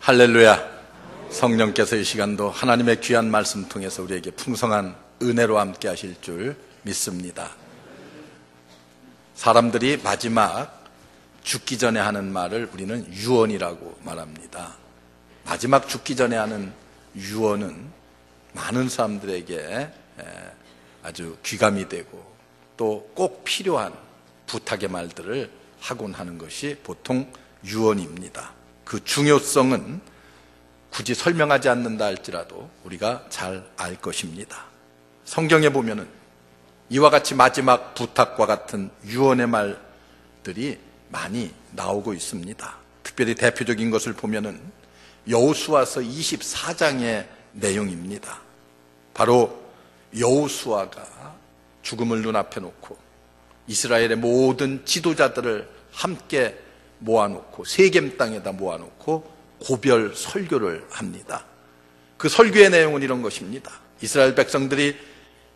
할렐루야. 성령께서 이 시간도 하나님의 귀한 말씀 통해서 우리에게 풍성한 은혜로 함께 하실 줄 믿습니다. 사람들이 마지막 죽기 전에 하는 말을 우리는 유언이라고 말합니다. 마지막 죽기 전에 하는 유언은 많은 사람들에게 아주 귀감이 되고 또 꼭 필요한 부탁의 말들을 하곤 하는 것이 보통 유언입니다. 그 중요성은 굳이 설명하지 않는다 할지라도 우리가 잘 알 것입니다. 성경에 보면은 이와 같이 마지막 부탁과 같은 유언의 말들이 많이 나오고 있습니다. 특별히 대표적인 것을 보면은 여호수아서 24장의 내용입니다. 바로 여호수아가 죽음을 눈앞에 놓고 이스라엘의 모든 지도자들을 함께 모아놓고 세겜 땅에다 모아놓고 고별 설교를 합니다. 그 설교의 내용은 이런 것입니다. 이스라엘 백성들이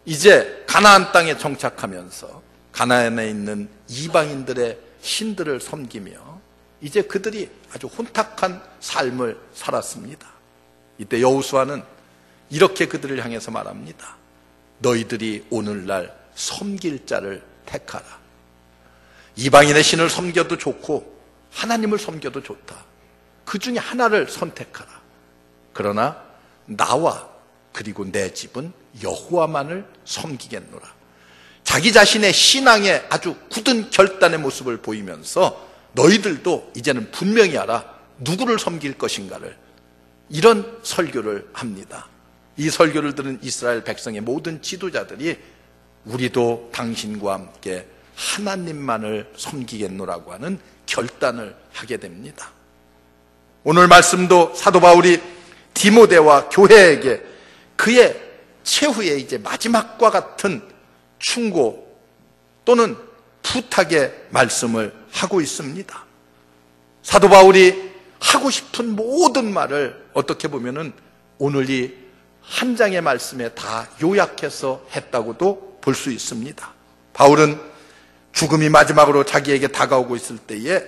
이제 가나안 땅에 정착하면서 가나안에 있는 이방인들의 신들을 섬기며 이제 그들이 아주 혼탁한 삶을 살았습니다. 이때 여호수아는 이렇게 그들을 향해서 말합니다. 너희들이 오늘날 섬길 자를 택하라. 이방인의 신을 섬겨도 좋고 하나님을 섬겨도 좋다. 그 중에 하나를 선택하라. 그러나 나와 그리고 내 집은 여호와만을 섬기겠노라. 자기 자신의 신앙의 아주 굳은 결단의 모습을 보이면서 너희들도 이제는 분명히 알아. 누구를 섬길 것인가를, 이런 설교를 합니다. 이 설교를 들은 이스라엘 백성의 모든 지도자들이 우리도 당신과 함께 하나님만을 섬기겠노라고 하는 결단을 하게 됩니다. 오늘 말씀도 사도 바울이 디모데와 교회에게 그의 최후의 이제 마지막과 같은 충고 또는 부탁의 말씀을 하고 있습니다. 사도 바울이 하고 싶은 모든 말을 어떻게 보면은 오늘 이 한 장의 말씀에 다 요약해서 했다고도 볼 수 있습니다. 바울은 죽음이 마지막으로 자기에게 다가오고 있을 때에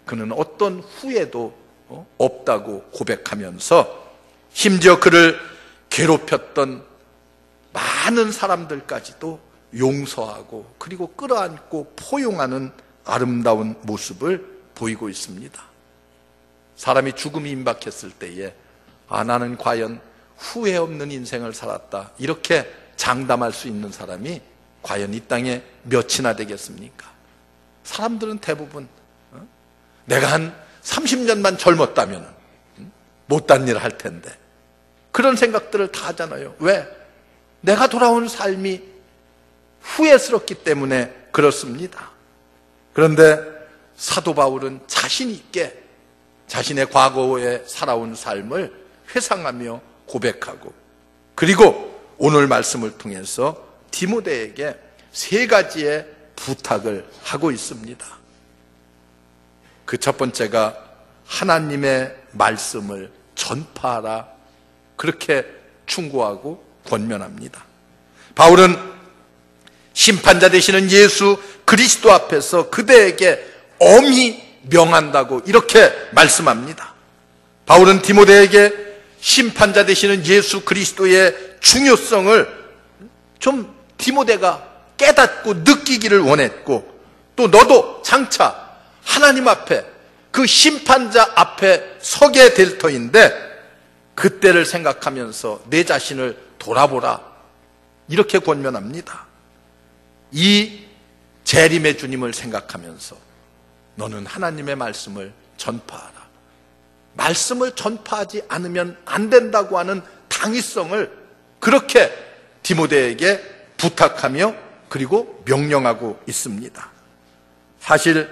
그는 어떤 후회도 없다고 고백하면서 심지어 그를 괴롭혔던 많은 사람들까지도 용서하고 그리고 끌어안고 포용하는 아름다운 모습을 보이고 있습니다. 사람이 죽음이 임박했을 때에 나는 과연 후회 없는 인생을 살았다, 이렇게 장담할 수 있는 사람이 과연 이 땅에 몇이나 되겠습니까? 사람들은 대부분 내가 한 30년만 젊었다면 못한 일을 할 텐데, 그런 생각들을 다 하잖아요. 왜? 내가 돌아온 삶이 후회스럽기 때문에 그렇습니다. 그런데 사도 바울은 자신 있게 자신의 과거에 살아온 삶을 회상하며 고백하고, 그리고 오늘 말씀을 통해서 디모데에게 세 가지의 부탁을 하고 있습니다. 그 첫 번째가 하나님의 말씀을 전파하라, 그렇게 충고하고 권면합니다. 바울은 심판자 되시는 예수 그리스도 앞에서 그대에게 엄히 명한다고 이렇게 말씀합니다. 바울은 디모데에게 심판자 되시는 예수 그리스도의 중요성을 좀 디모데가 깨닫고 느끼기를 원했고, 또 너도 장차 하나님 앞에 그 심판자 앞에 서게 될 터인데 그때를 생각하면서 내 자신을 돌아보라, 이렇게 권면합니다. 이 재림의 주님을 생각하면서 너는 하나님의 말씀을 전파하라. 말씀을 전파하지 않으면 안 된다고 하는 당위성을 그렇게 디모데에게 부탁하며 그리고 명령하고 있습니다. 사실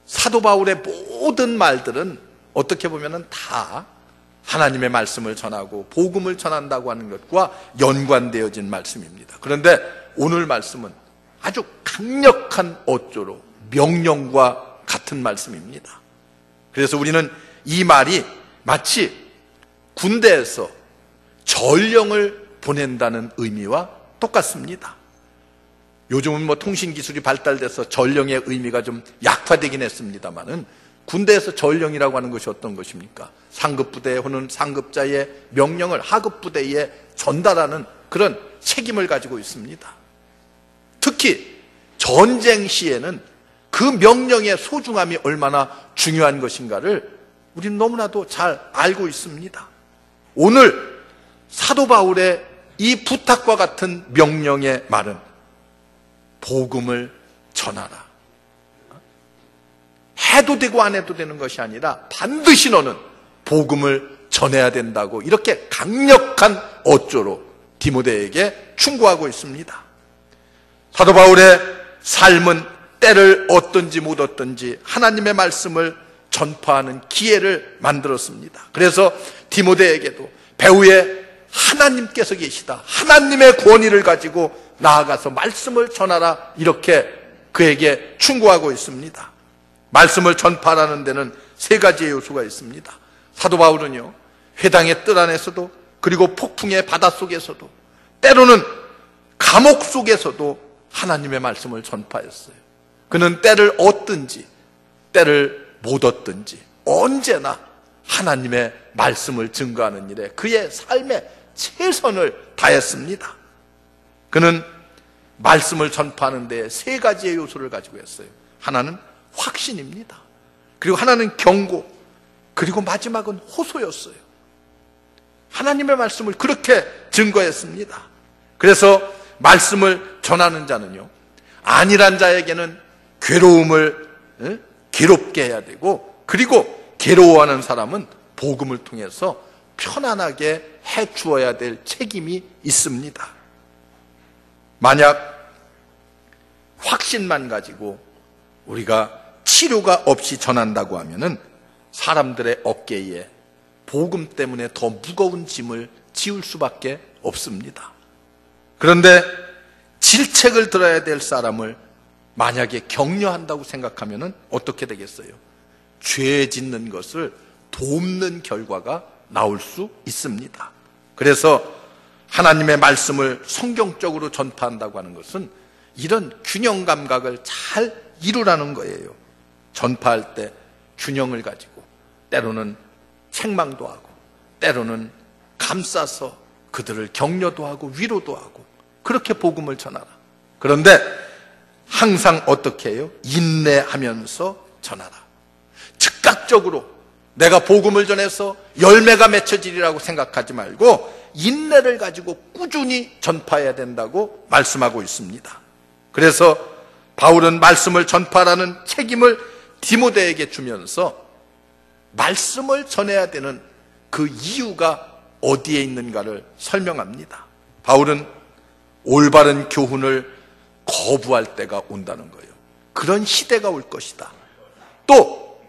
사도 바울의 모든 말들은 어떻게 보면 다 하나님의 말씀을 전하고 복음을 전한다고 하는 것과 연관되어진 말씀입니다. 그런데 오늘 말씀은 아주 강력한 어조로 명령과 같은 말씀입니다. 그래서 우리는 이 말이 마치 군대에서 전령을 보낸다는 의미와 똑같습니다. 요즘은 통신기술이 발달돼서 전령의 의미가 좀 약화되긴 했습니다만은 군대에서 전령이라고 하는 것이 어떤 것입니까? 상급부대에 오는 상급자의 명령을 하급부대에 전달하는 그런 책임을 가지고 있습니다. 특히 전쟁 시에는 그 명령의 소중함이 얼마나 중요한 것인가를 우리는 너무나도 잘 알고 있습니다. 오늘 사도 바울의 이 부탁과 같은 명령의 말은 복음을 전하라. 해도 되고 안 해도 되는 것이 아니라 반드시 너는 복음을 전해야 된다고 이렇게 강력한 어조로 디모데에게 충고하고 있습니다. 사도 바울의 삶은 때를 얻든지 못 얻든지 하나님의 말씀을 전파하는 기회를 만들었습니다. 그래서 디모데에게도 배후에 하나님께서 계시다, 하나님의 권위를 가지고 나아가서 말씀을 전하라, 이렇게 그에게 충고하고 있습니다. 말씀을 전파하는 데는 세 가지의 요소가 있습니다. 사도 바울은요, 회당의 뜰 안에서도, 그리고 폭풍의 바다 속에서도, 때로는 감옥 속에서도 하나님의 말씀을 전파했어요. 그는 때를 얻든지 때를 못 얻든지 언제나 하나님의 말씀을 증거하는 일에 그의 삶에 최선을 다했습니다. 그는 말씀을 전파하는 데 세 가지의 요소를 가지고 있어요. 하나는 확신입니다. 그리고 하나는 경고, 그리고 마지막은 호소였어요. 하나님의 말씀을 그렇게 증거했습니다. 그래서 말씀을 전하는 자는요, 안일한 자에게는 괴로움을 괴롭게 해야 되고, 그리고 괴로워하는 사람은 복음을 통해서 편안하게 해주어야 될 책임이 있습니다. 만약 확신만 가지고 우리가 치료가 없이 전한다고 하면은 사람들의 어깨에 복음 때문에 더 무거운 짐을 지울 수밖에 없습니다. 그런데 질책을 들어야 될 사람을 만약에 격려한다고 생각하면은 어떻게 되겠어요? 죄 짓는 것을 돕는 결과가 나올 수 있습니다. 그래서 하나님의 말씀을 성경적으로 전파한다고 하는 것은 이런 균형 감각을 잘 이루라는 거예요. 전파할 때 균형을 가지고 때로는 책망도 하고 때로는 감싸서 그들을 격려도 하고 위로도 하고 그렇게 복음을 전하라. 그런데 항상 어떻게 해요? 인내하면서 전하라. 즉각적으로 내가 복음을 전해서 열매가 맺혀지리라고 생각하지 말고 인내를 가지고 꾸준히 전파해야 된다고 말씀하고 있습니다. 그래서 바울은 말씀을 전파하라는 책임을 디모데에게 주면서 말씀을 전해야 되는 그 이유가 어디에 있는가를 설명합니다. 바울은 올바른 교훈을 거부할 때가 온다는 거예요. 그런 시대가 올 것이다. 또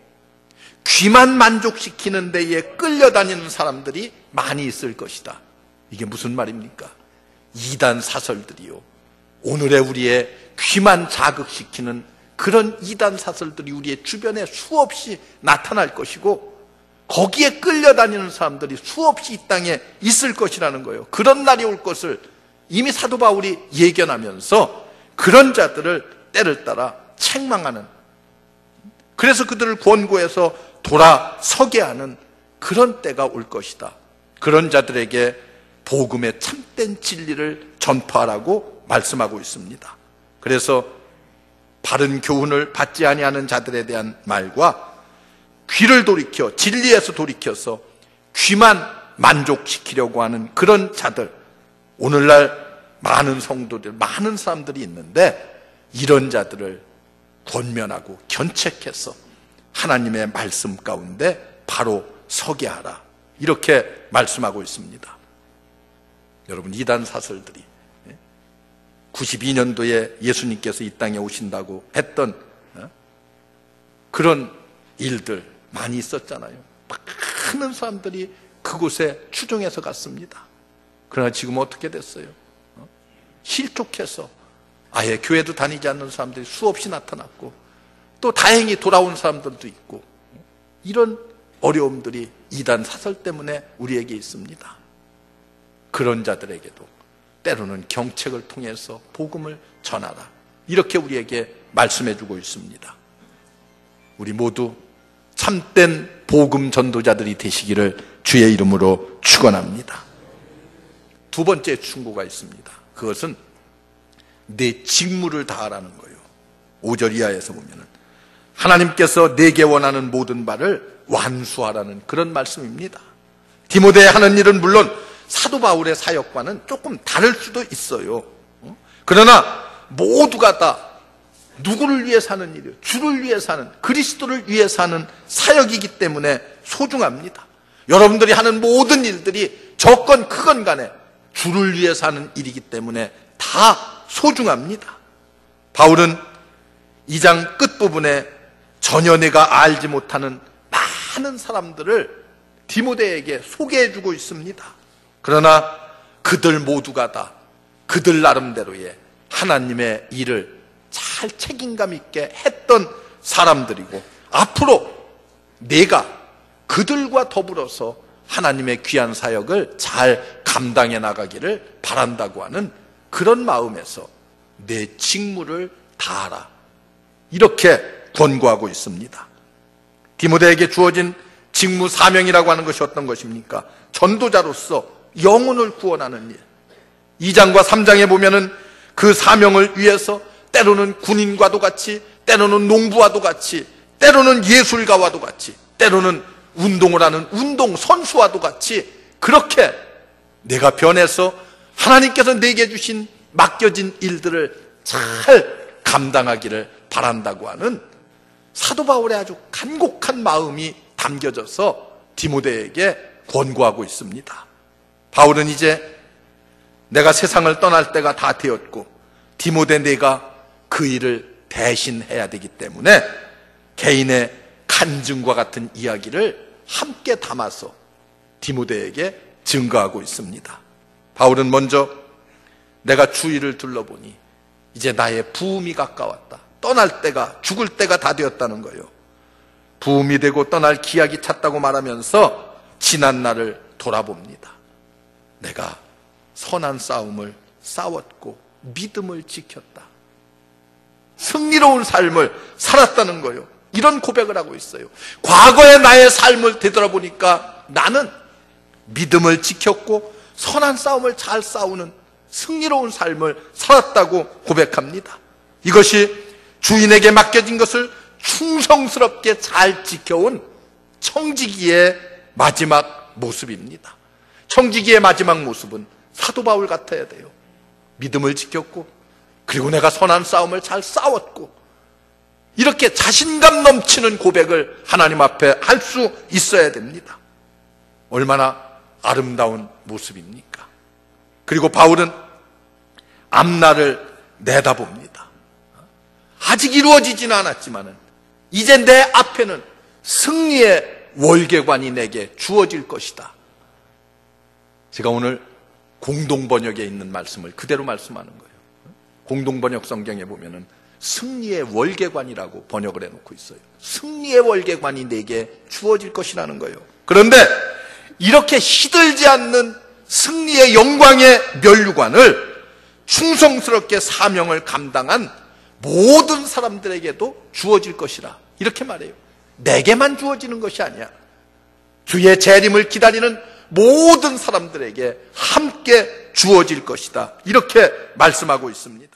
귀만 만족시키는 데에 끌려다니는 사람들이 많이 있을 것이다. 이게 무슨 말입니까? 이단 사설들이요, 오늘의 우리의 귀만 자극시키는 그런 이단 사설들이 우리의 주변에 수없이 나타날 것이고 거기에 끌려다니는 사람들이 수없이 이 땅에 있을 것이라는 거예요. 그런 날이 올 것을 이미 사도 바울이 예견하면서 그런 자들을 때를 따라 책망하는, 그래서 그들을 권고해서 돌아서게 하는 그런 때가 올 것이다. 그런 자들에게 복음의 참된 진리를 전파하라고 말씀하고 있습니다. 그래서 바른 교훈을 받지 아니하는 자들에 대한 말과 귀를 돌이켜 진리에서 돌이켜서 귀만 만족시키려고 하는 그런 자들, 오늘날 많은 성도들, 많은 사람들이 있는데 이런 자들을 권면하고 견책해서 하나님의 말씀 가운데 바로 서게 하라, 이렇게 말씀하고 있습니다. 여러분, 이단 사설들이 92년도에 예수님께서 이 땅에 오신다고 했던 그런 일들 많이 있었잖아요. 많은 사람들이 그곳에 추종해서 갔습니다. 그러나 지금 어떻게 됐어요? 실족해서 아예 교회도 다니지 않는 사람들이 수없이 나타났고 또 다행히 돌아온 사람들도 있고, 이런 어려움들이 이단 사설 때문에 우리에게 있습니다. 그런 자들에게도 때로는 경책을 통해서 복음을 전하라, 이렇게 우리에게 말씀해 주고 있습니다. 우리 모두 참된 복음 전도자들이 되시기를 주의 이름으로 축원합니다. 두 번째 충고가 있습니다. 그것은 내 직무를 다하라는 거예요. 5절 이하에서 보면은 하나님께서 내게 원하는 모든 바를 완수하라는 그런 말씀입니다. 디모데에 하는 일은 물론 사도 바울의 사역과는 조금 다를 수도 있어요. 그러나 모두가 다 누구를 위해 사는 일이에요? 주를 위해 사는, 그리스도를 위해 사는 사역이기 때문에 소중합니다. 여러분들이 하는 모든 일들이 적건 크건 간에 주를 위해 사는 일이기 때문에 다 소중합니다. 바울은 2장 끝부분에 전혀 내가 알지 못하는 많은 사람들을 디모데에게 소개해주고 있습니다. 그러나 그들 모두가 다 그들 나름대로의 하나님의 일을 잘 책임감 있게 했던 사람들이고 앞으로 내가 그들과 더불어서 하나님의 귀한 사역을 잘 감당해 나가기를 바란다고 하는 그런 마음에서 내 직무를 다하라, 이렇게 권고하고 있습니다. 디모데에게 주어진 직무 사명이라고 하는 것이 어떤 것입니까? 전도자로서 영혼을 구원하는 일. 2장과 3장에 보면은 그 사명을 위해서 때로는 군인과도 같이, 때로는 농부와도 같이, 때로는 예술가와도 같이, 때로는 운동을 하는 운동선수와도 같이 그렇게 내가 변해서 하나님께서 내게 주신 맡겨진 일들을 잘 감당하기를 바란다고 하는 사도 바울의 아주 간곡한 마음이 담겨져서 디모데에게 권고하고 있습니다. 바울은 이제 내가 세상을 떠날 때가 다 되었고 디모데 내가 그 일을 대신해야 되기 때문에 개인의 간증과 같은 이야기를 함께 담아서 디모데에게 증거하고 있습니다. 바울은 먼저 내가 주위를 둘러보니 이제 나의 부음이 가까웠다. 떠날 때가, 죽을 때가 다 되었다는 거예요. 부음이 되고 떠날 기약이 찼다고 말하면서 지난 날을 돌아봅니다. 내가 선한 싸움을 싸웠고 믿음을 지켰다. 승리로운 삶을 살았다는 거예요. 이런 고백을 하고 있어요. 과거의 나의 삶을 되돌아보니까 나는 믿음을 지켰고 선한 싸움을 잘 싸우는 승리로운 삶을 살았다고 고백합니다. 이것이 주인에게 맡겨진 것을 충성스럽게 잘 지켜온 청지기의 마지막 모습입니다. 청지기의 마지막 모습은 사도 바울 같아야 돼요. 믿음을 지켰고 그리고 내가 선한 싸움을 잘 싸웠고 이렇게 자신감 넘치는 고백을 하나님 앞에 할 수 있어야 됩니다. 얼마나 아름다운 모습입니까? 그리고 바울은 앞날을 내다봅니다. 아직 이루어지지는 않았지만 이제 내 앞에는 승리의 월계관이 내게 주어질 것이다. 제가 오늘 공동번역에 있는 말씀을 그대로 말씀하는 거예요. 공동번역 성경에 보면은 승리의 월계관이라고 번역을 해놓고 있어요. 승리의 월계관이 내게 주어질 것이라는 거예요. 그런데 이렇게 시들지 않는 승리의 영광의 면류관을 충성스럽게 사명을 감당한 모든 사람들에게도 주어질 것이라 이렇게 말해요. 내게만 주어지는 것이 아니야. 주의 재림을 기다리는 모든 사람들에게 함께 주어질 것이다. 이렇게 말씀하고 있습니다.